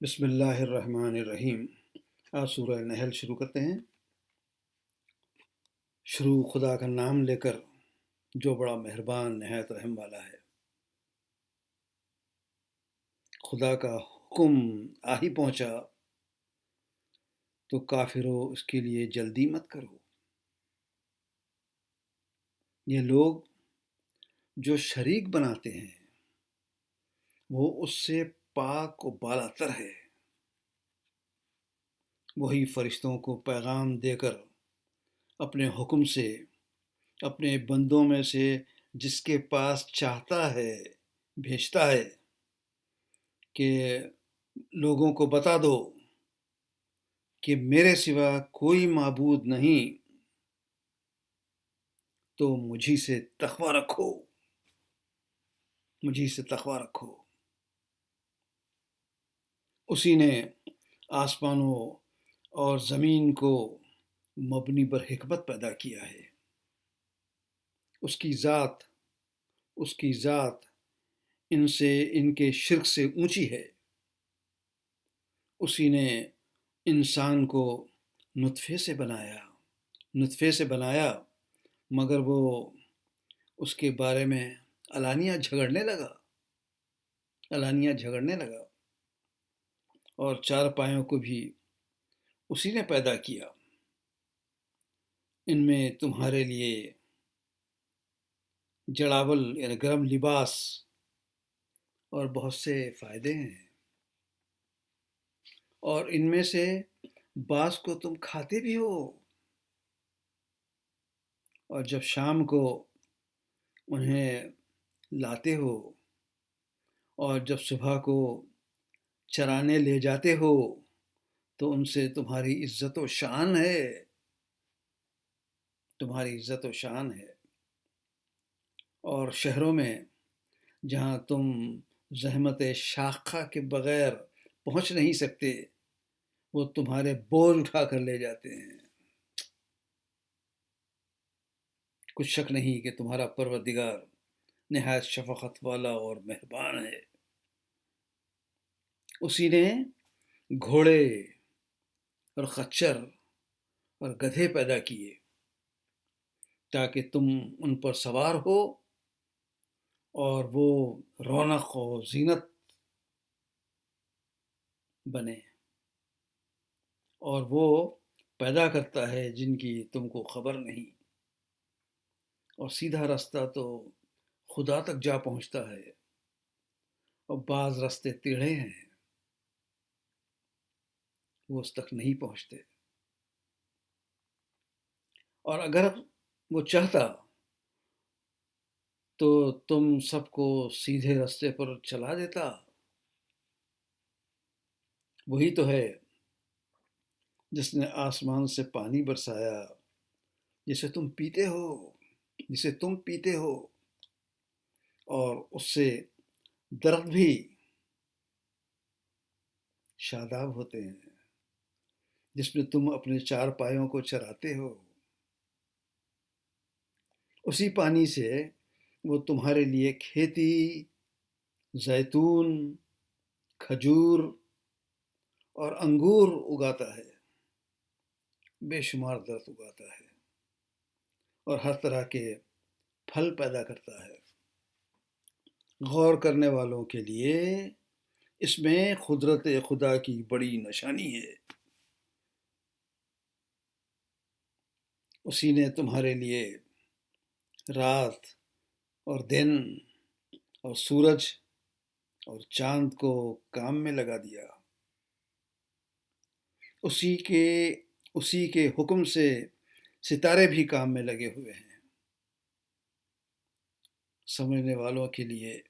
بسم اللہ الرحمن الرحیم۔ آج سورہ نحل شروع کرتے ہیں۔ شروع خدا کا نام لے کر جو بڑا مہربان نہایت رحم والا ہے۔ خدا کا حکم آ ہی پہنچا تو کافرو اس کے لیے جلدی مت کرو۔ یہ لوگ جو شریک بناتے ہیں وہ اس سے پاک و بالا تر ہے۔ وہی فرشتوں کو پیغام دے کر اپنے حکم سے اپنے بندوں میں سے جس کے پاس چاہتا ہے بھیجتا ہے کہ لوگوں کو بتا دو کہ میرے سوا کوئی معبود نہیں، تو مجھی سے تقوی رکھو، مجھی سے تقوی رکھو۔ اسی نے آسمانوں اور زمین کو مبنی بر حکمت پیدا کیا ہے۔ اس کی ذات ان کے شرک سے اونچی ہے۔ اسی نے انسان کو نطفے سے بنایا مگر وہ اس کے بارے میں علانیہ جھگڑنے لگا اور چار پایوں کو بھی اسی نے پیدا کیا۔ ان میں تمہارے لیے جڑاول یعنی گرم لباس اور بہت سے فائدے ہیں، اور ان میں سے بعض کو تم کھاتے بھی ہو، اور جب شام کو انہیں لاتے ہو اور جب صبح کو چرانے لے جاتے ہو تو ان سے تمہاری عزت و شان ہے، اور شہروں میں جہاں تم زحمت شاخہ کے بغیر پہنچ نہیں سکتے وہ تمہارے بوجھ اٹھا کر لے جاتے ہیں۔ کچھ شک نہیں کہ تمہارا پروردگار نہایت شفقت والا اور مہربان ہے۔ اسی نے گھوڑے اور خچر اور گدھے پیدا کیے تاکہ تم ان پر سوار ہو اور وہ رونق و زینت بنے، اور وہ پیدا کرتا ہے جن کی تم کو خبر نہیں، اور سیدھا رستہ تو خدا تک جا پہنچتا ہے، اور بعض راستے ٹیڑھے ہیں وہ اس تک نہیں پہنچتے، اور اگر وہ چاہتا تو تم سب کو سیدھے راستے پر چلا دیتا۔ وہی تو ہے جس نے آسمان سے پانی برسایا جسے تم پیتے ہو، اور اس سے درخت بھی شاداب ہوتے ہیں، جس میں تم اپنے چار پایوں کو چراتے ہو۔ اسی پانی سے وہ تمہارے لیے کھیتی، زیتون، کھجور اور انگور اگاتا ہے، بے شمار درخت اگاتا ہے اور ہر طرح کے پھل پیدا کرتا ہے۔ غور کرنے والوں کے لیے اس میں قدرت خدا کی بڑی نشانی ہے۔ اسی نے تمہارے لیے رات اور دن اور سورج اور چاند کو کام میں لگا دیا۔ اسی کے حکم سے ستارے بھی کام میں لگے ہوئے ہیں۔ سمجھنے والوں کے لیے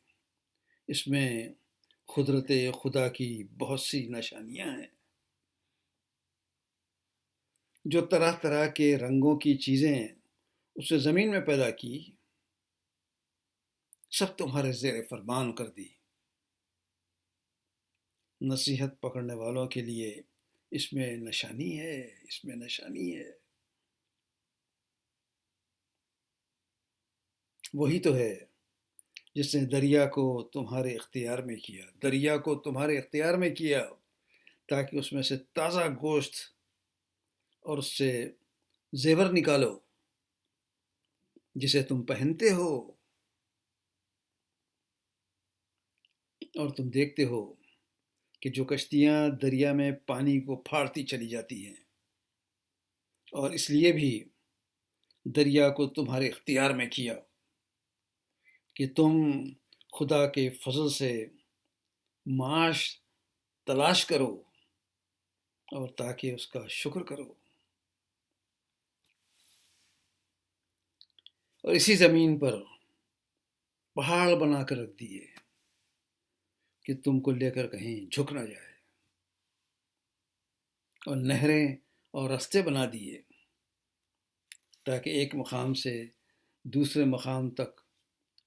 اس میں قدرت خدا کی بہت سی نشانیاں ہیں۔ جو طرح طرح کے رنگوں کی چیزیں اس نے زمین میں پیدا کی سب تمہارے زیر فرمان کر دی۔ نصیحت پکڑنے والوں کے لیے اس میں نشانی ہے۔ وہی تو ہے جس نے دریا کو تمہارے اختیار میں کیا، تاکہ اس میں سے تازہ گوشت اور اس سے زیور نکالو جسے تم پہنتے ہو، اور تم دیکھتے ہو کہ جو کشتیاں دریا میں پانی کو پھاڑتی چلی جاتی ہیں، اور اس لیے بھی دریا کو تمہارے اختیار میں کیا کہ تم خدا کے فضل سے معاش تلاش کرو اور تاکہ اس کا شکر کرو، اور اسی زمین پر پہاڑ بنا کر رکھ دیے کہ تم کو لے کر کہیں جھک نہ جائے، اور نہریں اور راستے بنا دیے تاکہ ایک مقام سے دوسرے مقام تک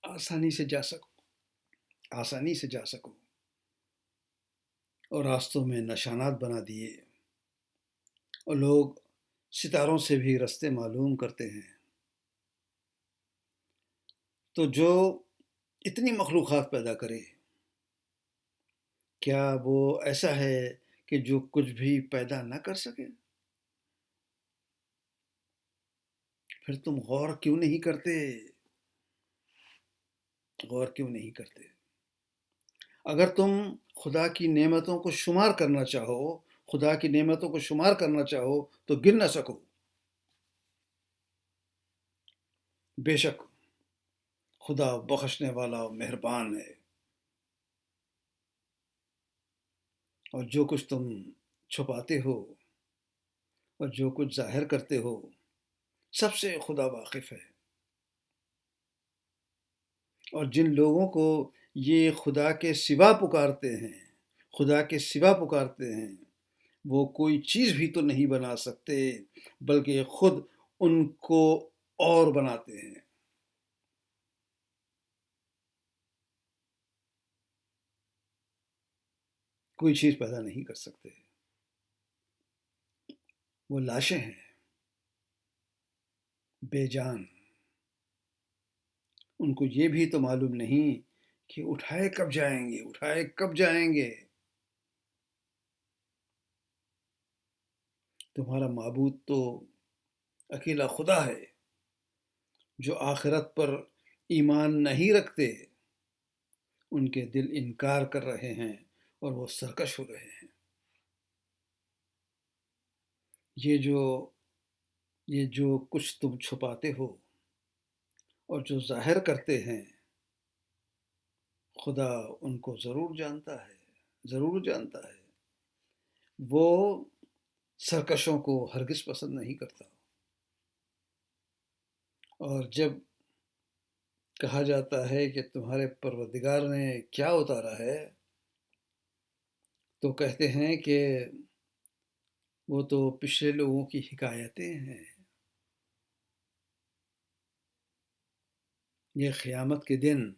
آسانی سے جا سکو، اور راستوں میں نشانات بنا دیے، اور لوگ ستاروں سے بھی راستے معلوم کرتے ہیں۔ تو جو اتنی مخلوقات پیدا کرے، کیا وہ ایسا ہے کہ جو کچھ بھی پیدا نہ کر سکے؟ پھر تم غور کیوں نہیں کرتے؟ اگر تم خدا کی نعمتوں کو شمار کرنا چاہو تو گر نہ سکو۔ بے شک خدا بخشنے والا و مہربان ہے، اور جو کچھ تم چھپاتے ہو اور جو کچھ ظاہر کرتے ہو، سب سے خدا واقف ہے۔ اور جن لوگوں کو یہ خدا کے سوا پکارتے ہیں وہ کوئی چیز بھی تو نہیں بنا سکتے، بلکہ خود ان کو اور بناتے ہیں۔ کوئی چیز پیدا نہیں کر سکتے، وہ لاشیں ہیں، بے جان۔ ان کو یہ بھی تو معلوم نہیں کہ اٹھائے کب جائیں گے۔ تمہارا معبود تو اکیلا خدا ہے، جو آخرت پر ایمان نہیں رکھتے، ان کے دل انکار کر رہے ہیں اور وہ سرکش ہو رہے ہیں۔ یہ جو کچھ تم چھپاتے ہو اور جو ظاہر کرتے ہیں، خدا ان کو ضرور جانتا ہے۔ وہ سرکشوں کو ہرگز پسند نہیں کرتا۔ اور جب کہا جاتا ہے کہ تمہارے پروردگار نے کیا اتارا ہے، تو کہتے ہیں کہ وہ تو پچھلے لوگوں کی حکایتیں ہیں۔ یہ قیامت کے دن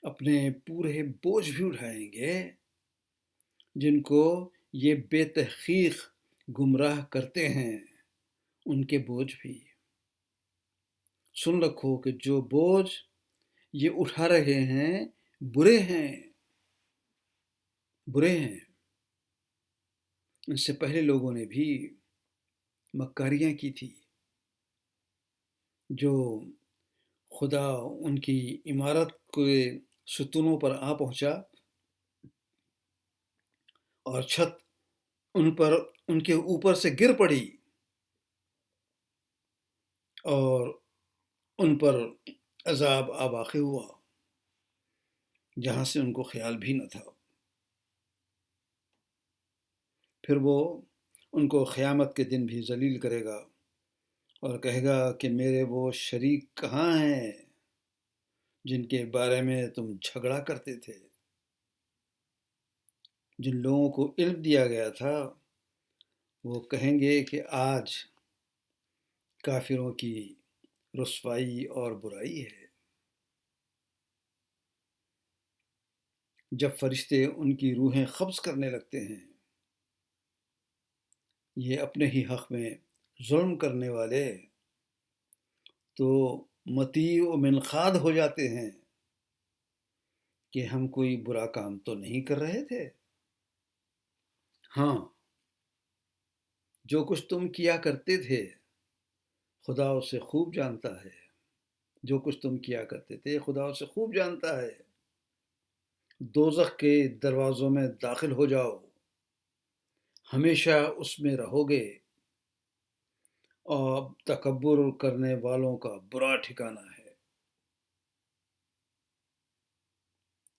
اپنے پورے بوجھ بھی اٹھائیں گے، جن کو یہ بے تحقیق گمراہ کرتے ہیں، ان کے بوجھ بھی۔ سن رکھو کہ جو بوجھ یہ اٹھا رہے ہیں برے ہیں۔ ان سے پہلے لوگوں نے بھی مکاریاں کی تھی، جو خدا ان کی عمارت کے ستونوں پر آ پہنچا اور چھت ان کے اوپر سے گر پڑی، اور ان پر عذاب واقع ہوا جہاں سے ان کو خیال بھی نہ تھا۔ پھر وہ ان کو قیامت کے دن بھی ذلیل کرے گا اور کہے گا کہ میرے وہ شریک کہاں ہیں جن کے بارے میں تم جھگڑا کرتے تھے؟ جن لوگوں کو علم دیا گیا تھا وہ کہیں گے کہ آج کافروں کی رسوائی اور برائی ہے۔ جب فرشتے ان کی روحیں قبض کرنے لگتے ہیں، یہ اپنے ہی حق میں ظلم کرنے والے تو مطیع و منقاد ہو جاتے ہیں کہ ہم کوئی برا کام تو نہیں کر رہے تھے۔ ہاں، جو کچھ تم کیا کرتے تھے خدا اسے خوب جانتا ہے. جو کچھ تم کیا کرتے تھے خدا اسے خوب جانتا ہے. دوزخ کے دروازوں میں داخل ہو جاؤ، ہمیشہ اس میں رہو گے، اور تکبر کرنے والوں کا برا ٹھکانہ ہے.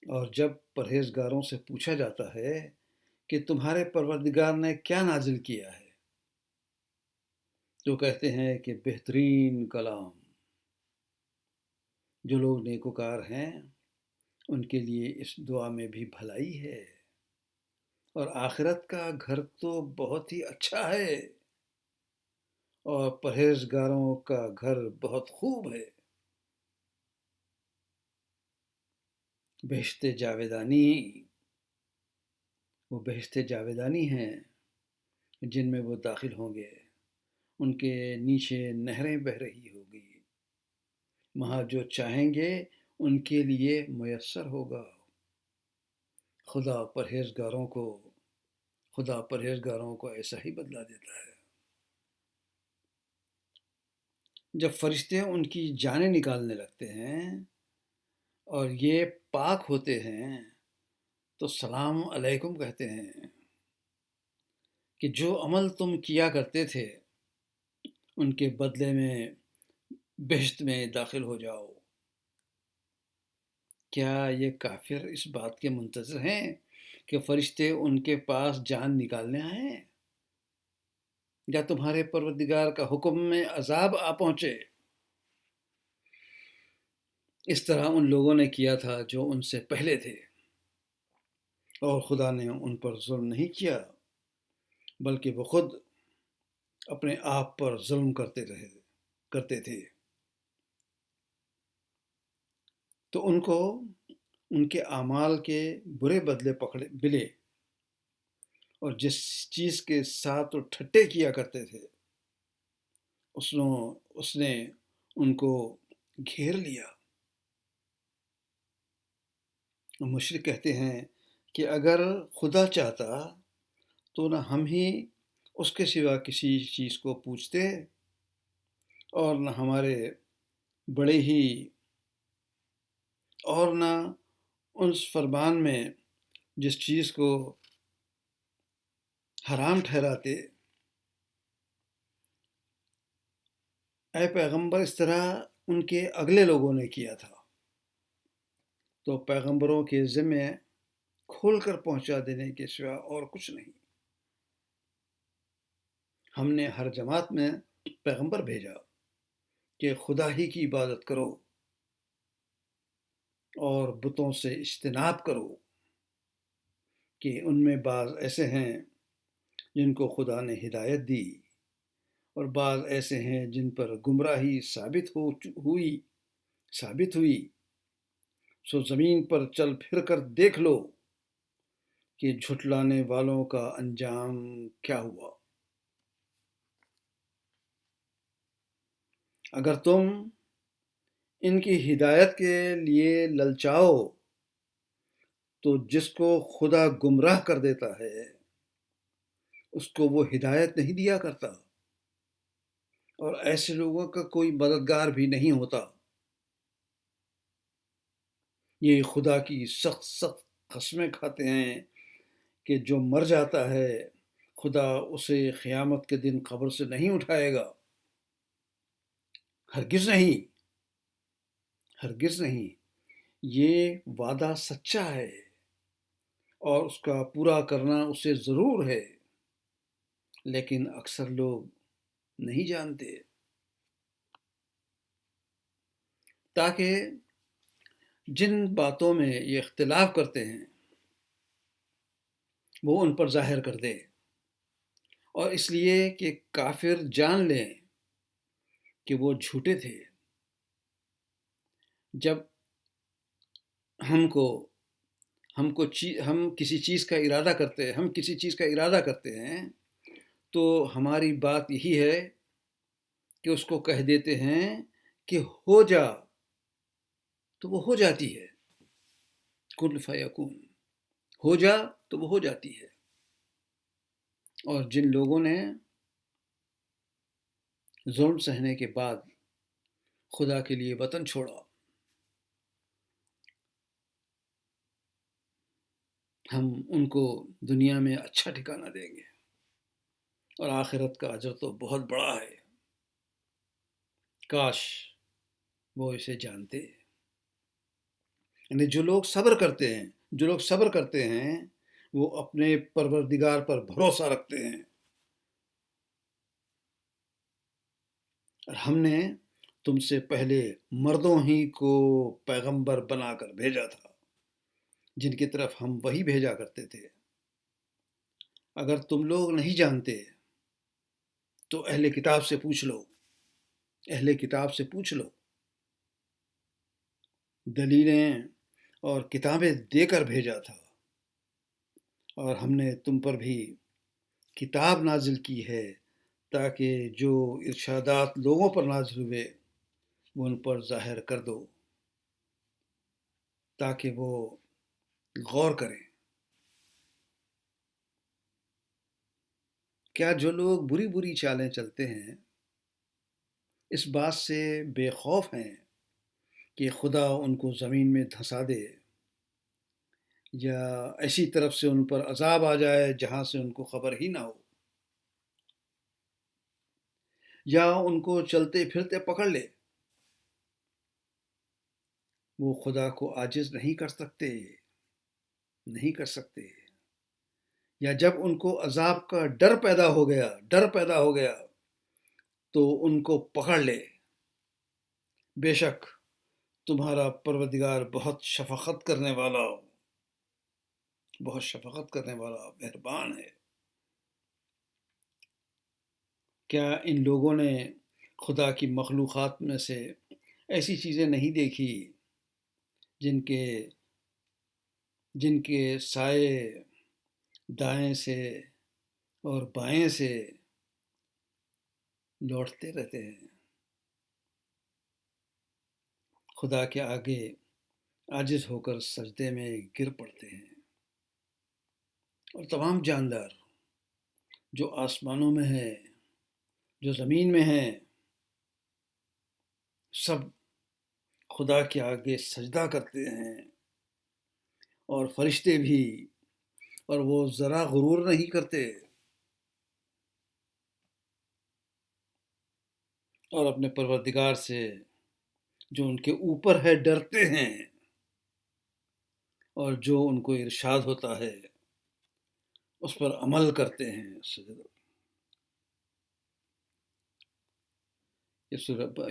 اور جب پرہیزگاروں سے پوچھا جاتا ہے کہ تمہارے پروردگار نے کیا نازل کیا ہے، تو کہتے ہیں کہ بہترین کلام. جو لوگ نیکوکار ہیں ان کے لیے اس دعا میں بھی بھلائی ہے، اور آخرت کا گھر تو بہت ہی اچھا ہے، اور پرہیزگاروں کا گھر بہت خوب ہے. بہشت جاویدانی، وہ بہشت جاویدانی ہیں جن میں وہ داخل ہوں گے. ان کے نیچے نہریں بہہ رہی ہوگی. وہاں جو چاہیں گے ان کے لیے میسر ہوگا. خدا پرہیزگاروں کو ایسا ہی بدلہ دیتا ہے. جب فرشتے ان کی جانیں نکالنے لگتے ہیں اور یہ پاک ہوتے ہیں تو سلام علیکم کہتے ہیں کہ جو عمل تم کیا کرتے تھے ان کے بدلے میں بہشت میں داخل ہو جاؤ. کیا یہ کافر اس بات کے منتظر ہیں کہ فرشتے ان کے پاس جان نکالنے آئیں، یا تمہارے پروردگار کا حکم میں عذاب آ پہنچے؟ اس طرح ان لوگوں نے کیا تھا جو ان سے پہلے تھے، اور خدا نے ان پر ظلم نہیں کیا بلکہ وہ خود اپنے آپ پر ظلم کرتے تھے. تو ان کو ان کے اعمال کے برے بدلے ملے، اور جس چیز کے ساتھ وہ ٹھٹے کیا کرتے تھے اس نے ان کو گھیر لیا. مشرک کہتے ہیں کہ اگر خدا چاہتا تو نہ ہم ہی اس کے سوا کسی چیز کو پوچھتے، اور نہ ہمارے بڑے ہی، اور نہ اس فرمان میں جس چیز کو حرام ٹھہراتے. اے پیغمبر، اس طرح ان کے اگلے لوگوں نے کیا تھا. تو پیغمبروں کے ذمے کھول کر پہنچا دینے کے سوا اور کچھ نہیں. ہم نے ہر جماعت میں پیغمبر بھیجا کہ خدا ہی کی عبادت کرو اور بتوں سے اجتناب کرو، کہ ان میں بعض ایسے ہیں جن کو خدا نے ہدایت دی، اور بعض ایسے ہیں جن پر گمراہی ثابت ہوئی. سو زمین پر چل پھر کر دیکھ لو کہ جھٹلانے والوں کا انجام کیا ہوا. اگر تم ان کی ہدایت کے لیے للچاؤ تو جس کو خدا گمراہ کر دیتا ہے اس کو وہ ہدایت نہیں دیا کرتا، اور ایسے لوگوں کا کوئی مددگار بھی نہیں ہوتا. یہ خدا کی سخت سخت قسمیں کھاتے ہیں کہ جو مر جاتا ہے خدا اسے قیامت کے دن قبر سے نہیں اٹھائے گا. ہرگز نہیں، ہرگز نہیں. یہ وعدہ سچا ہے اور اس کا پورا کرنا اسے ضرور ہے، لیکن اکثر لوگ نہیں جانتے. تاکہ جن باتوں میں یہ اختلاف کرتے ہیں وہ ان پر ظاہر کر دے، اور اس لیے کہ کافر جان لیں کہ وہ جھوٹے تھے. جب ہم کسی چیز کا ارادہ کرتے ہیں تو ہماری بات یہی ہے کہ اس کو کہہ دیتے ہیں کہ ہو جا، تو وہ ہو جاتی ہے. کن فیکون، ہو جا تو وہ ہو جاتی ہے. اور جن لوگوں نے ظلم سہنے کے بعد خدا کے لیے وطن چھوڑا، ہم ان کو دنیا میں اچھا ٹھکانہ دیں گے، اور آخرت کا اجر تو بہت بڑا ہے، کاش وہ اسے جانتے۔ یعنی جو لوگ صبر کرتے ہیں وہ اپنے پروردگار پر بھروسہ رکھتے ہیں۔ اور ہم نے تم سے پہلے مردوں ہی کو پیغمبر بنا کر بھیجا تھا، جن کی طرف ہم وہی بھیجا کرتے تھے۔ اگر تم لوگ نہیں جانتے تو اہل کتاب سے پوچھ لو، دلیلیں اور کتابیں دے کر بھیجا تھا، اور ہم نے تم پر بھی کتاب نازل کی ہے تاکہ جو ارشادات لوگوں پر نازل ہوئے وہ ان پر ظاہر کر دو، تاکہ وہ غور کریں۔ کیا جو لوگ بری چالیں چلتے ہیں اس بات سے بے خوف ہیں کہ خدا ان کو زمین میں دھنسا دے، یا ایسی طرف سے ان پر عذاب آ جائے جہاں سے ان کو خبر ہی نہ ہو، یا ان کو چلتے پھرتے پکڑ لے؟ وہ خدا کو عاجز نہیں کر سکتے۔ یا جب ان کو عذاب کا ڈر پیدا ہو گیا تو ان کو پکڑ لے۔ بے شک تمہارا پروردگار بہت شفقت کرنے والا مہربان ہے۔ کیا ان لوگوں نے خدا کی مخلوقات میں سے ایسی چیزیں نہیں دیکھی جن کے سائے دائیں سے اور بائیں سے لوٹتے رہتے ہیں، خدا کے آگے عاجز ہو کر سجدے میں گر پڑتے ہیں؟ اور تمام جاندار جو آسمانوں میں ہیں، جو زمین میں ہیں، سب خدا کے آگے سجدہ کرتے ہیں، اور فرشتے بھی، اور وہ ذرا غرور نہیں کرتے، اور اپنے پروردگار سے جو ان کے اوپر ہے ڈرتے ہیں، اور جو ان کو ارشاد ہوتا ہے اس پر عمل کرتے ہیں۔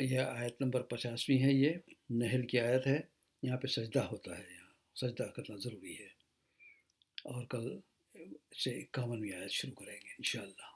یہ آیت نمبر 50 ہے، یہ نحل کی آیت ہے۔ یہاں پہ سجدہ ہوتا ہے، یہاں سجدہ کرنا ضروری ہے، اور کل سے 51ویں آیت شروع کریں گے انشاءاللہ۔